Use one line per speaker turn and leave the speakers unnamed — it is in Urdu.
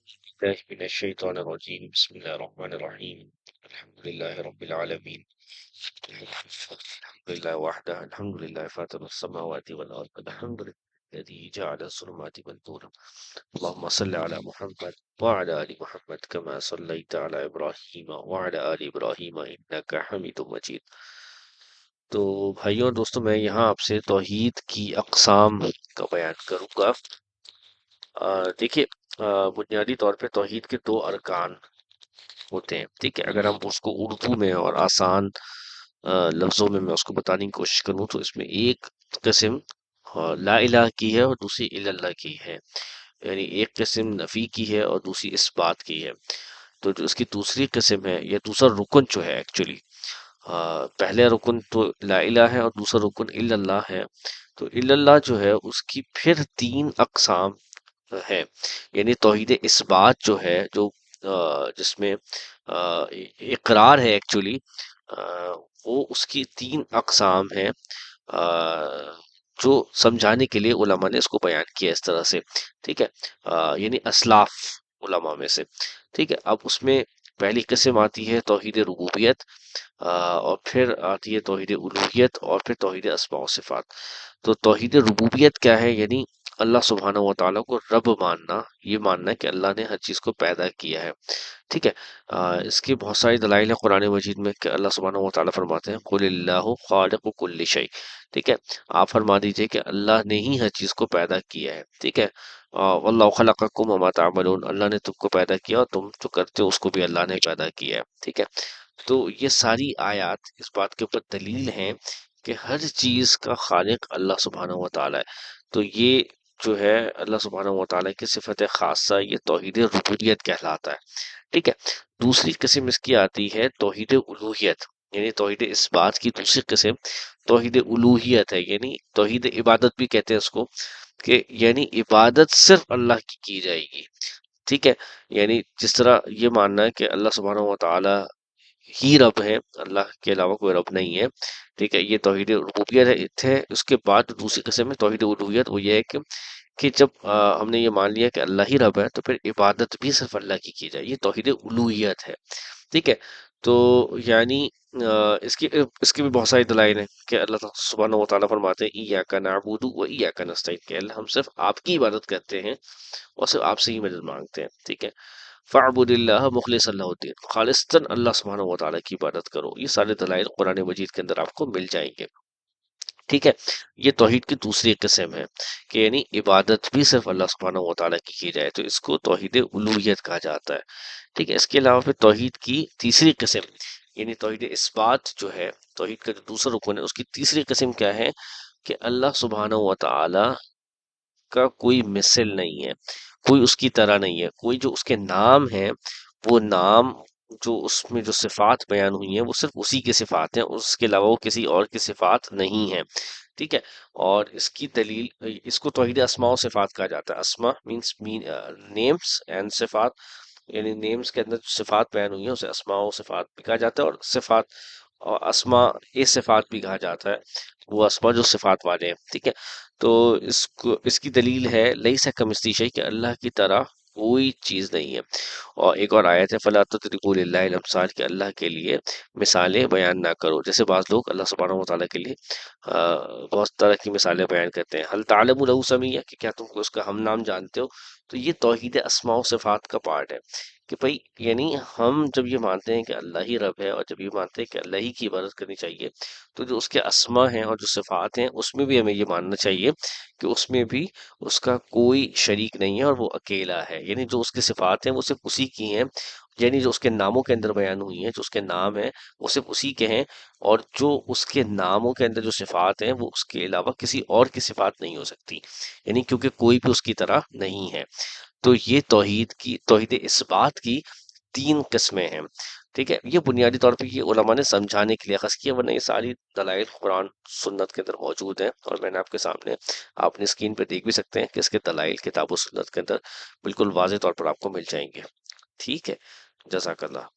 الله من الشيطان الرجيم بسم الله الرحمن الرحيم الحمد لله رب العالمين الحمد لله وحده الحمد لله فاطر السماوات والأرض الحمد لله الذي جعل الظلمات والنور اللهم صل على محمد وعلى آل محمد كما صليت على إبراهيم وعلى آل إبراهيم إنك حميد مجيد. تو بھائیوں اور دوستوں، میں یہاں آپ سے توحید کی اقسام کا بیان کروں گا۔ دیکھیے، بنیادی طور پہ توحید کے دو ارکان ہوتے ہیں، ٹھیک ہے۔ اگر ہم اس کو اردو میں اور آسان لفظوں میں اس کو بتانے کی کوشش کروں تو اس میں ایک قسم لا الہ کی ہے اور دوسری الا اللہ کی ہے، یعنی ایک قسم نفی کی ہے اور دوسری اس بات کی ہے۔ تو جو اس کی دوسری قسم ہے یا دوسرا رکن جو ہے ایکچولی، پہلے رکن تو لا الہ ہے اور دوسرا رکن الا اللہ ہے۔ تو الا اللہ جو ہے اس کی پھر تین اقسام ہے، یعنی توحید اثبات جو ہے، جو جس میں اقرار ہے ایکچولی، وہ اس کی تین اقسام ہیں، جو سمجھانے کے لیے علماء نے اس کو بیان کیا اس طرح سے، ٹھیک ہے۔ یعنی اسلاف علماء میں سے، ٹھیک ہے۔ اب اس میں پہلی قسم آتی ہے توحید ربوبیت، اور پھر آتی ہے توحید الوہیت، اور پھر توحید اسماء و صفات۔ تو توحید ربوبیت کیا ہے؟ یعنی اللہ سبحانہ و تعالیٰ کو رب ماننا، یہ ماننا ہے کہ اللہ نے ہر چیز کو پیدا کیا ہے، ٹھیک ہے۔ اس کی بہت ساری دلائل ہیں قرآن مجید میں کہ اللہ سبحانہ و تعالیٰ فرماتے ہیں قل اللہ خالق کل شیء، ٹھیک ہے۔ آپ فرما دیجئے کہ اللہ نے ہی ہر چیز کو پیدا کیا ہے، ٹھیک ہے۔ واللہ خلقکم وما تعملون، اللہ نے تم کو پیدا کیا اور تم جو کرتے ہو اس کو بھی اللہ نے پیدا کیا ہے، ٹھیک ہے۔ تو یہ ساری آیات اس بات کے اوپر دلیل ہیں کہ ہر چیز کا خالق اللہ سبحانہ و تعالیٰ ہے۔ تو یہ جو ہے اللہ سبحانہ و تعالیٰ کی صفت خاصہ، یہ توحید ربوبیت کہلاتا ہے، ٹھیک ہے۔ دوسری قسم اس کی آتی ہے توحید الوہیت، یعنی توحید اس بات کی دوسری قسم توحید الوہیت ہے، یعنی توحید عبادت بھی کہتے ہیں اس کو، کہ یعنی عبادت صرف اللہ کی جائے گی، ٹھیک ہے۔ یعنی جس طرح یہ ماننا ہے کہ اللہ سبحانہ و تعالیٰ ہی رب ہے، اللہ کے علاوہ کوئی رب نہیں ہے، ٹھیک ہے۔ یہ توحید ربوبیت ہے۔ اس کے بعد دوسری قسم ہے توحید الوہیت، وہ یہ ہے کہ جب ہم نے یہ مان لیا کہ اللہ ہی رب ہے تو پھر عبادت بھی صرف اللہ کی جائے، یہ توحید الوہیت ہے، ٹھیک ہے۔ تو یعنی اس کی بھی بہت ساری دلائل ہیں کہ اللہ سبحانہ و تعالیٰ فرماتے ہیں ایاک نعبد و ایاک نستعین، کہ اللہ ہم صرف آپ کی عبادت کرتے ہیں اور صرف آپ سے ہی مدد مانگتے ہیں، ٹھیک ہے۔ فَاعْبُدِ اللَّهَ مُخْلِصًا لَهُ الدِّينَ، خالصتاً اللہ سبحانہ و تعالیٰ کی عبادت کرو۔ یہ سارے دلائل قرآن مجید کے اندر آپ کو مل جائیں گے، ٹھیک ہے۔ یہ توحید کی دوسری قسم ہے کہ یعنی عبادت بھی صرف اللہ سبحانہ و تعالیٰ کی جائے، تو اس کو توحید الوہیت کہا جاتا ہے، ٹھیک ہے۔ اس کے علاوہ پھر توحید کی تیسری قسم یعنی توحید اثبات جو ہے، توحید کا جو دوسرا رکن ہے، اس کی تیسری قسم کیا ہے؟ کہ اللہ سبحانہ و تعالیٰ کا کوئی مثل نہیں ہے، کوئی اس کی طرح نہیں ہے، کوئی جو اس کے نام ہے، وہ نام جو اس میں جو صفات بیان ہوئی ہیں وہ صرف اسی کی صفات ہیں، اس کے علاوہ وہ کسی اور کی صفات نہیں ہیں، ٹھیک ہے۔ اور اس کی دلیل، اس کو توحید اسماء و صفات کہا جاتا ہے۔ اسماء مینس نیمز اینڈ صفات، یعنی نیمز کے اندر جو صفات بیان ہوئی ہیں اسے اسماء و صفات بھی کہا جاتا ہے، اور صفات اور اسماء صفات بھی کہا جاتا ہے، وہ اسماء جو صفات والے ہیں، ٹھیک ہے۔ تو اس کی دلیل ہے لیس کمثلہ شیء، کہ اللہ کی طرح کوئی چیز نہیں ہے۔ اور ایک اور آیت ہے فلا تضربوا للہ الامثال، کہ اللہ کے لیے مثالیں بیان نہ کرو، جیسے بعض لوگ اللہ سبحانہ و تعالیٰ کے لیے بہت طرح کی مثالیں بیان کرتے ہیں۔ حل تعلم له سمیہ، کہ کیا تم کو اس کا ہم نام جانتے ہو؟ تو یہ توحید اسماء و صفات کا پارٹ ہے کہ بھئی، یعنی ہم جب یہ مانتے ہیں کہ اللہ ہی رب ہے اور جب یہ مانتے ہیں کہ اللہ ہی کی عبادت کرنی چاہیے، تو جو اس کے اسما ہیں اور جو صفات ہیں اس میں بھی ہمیں یہ ماننا چاہیے کہ اس میں بھی اس کا کوئی شریک نہیں ہے اور وہ اکیلا ہے، یعنی جو اس کی صفات ہیں وہ صرف اسی کی ہیں، یعنی جو اس کے ناموں کے اندر بیان ہوئی ہیں، جو اس کے نام ہیں وہ صرف اسی کے ہیں، اور جو اس کے ناموں کے اندر جو صفات ہیں وہ اس کے علاوہ کسی اور کی صفات نہیں ہو سکتی، یعنی کیونکہ کوئی بھی اس کی طرح نہیں ہے۔ تو یہ توحید اس بات کی تین قسمیں ہیں، ٹھیک ہے۔ یہ بنیادی طور پہ یہ علماء نے سمجھانے کے لیے خاص کیا، ورنہ یہ ساری دلائل قرآن سنت کے اندر موجود ہیں، اور میں نے آپ کے سامنے، آپ اپنی اسکرین پہ دیکھ بھی سکتے ہیں کہ اس کے دلائل کتاب و سنت کے اندر بالکل واضح طور پر آپ کو مل جائیں گے، ٹھیک ہے۔ جزاک اللہ۔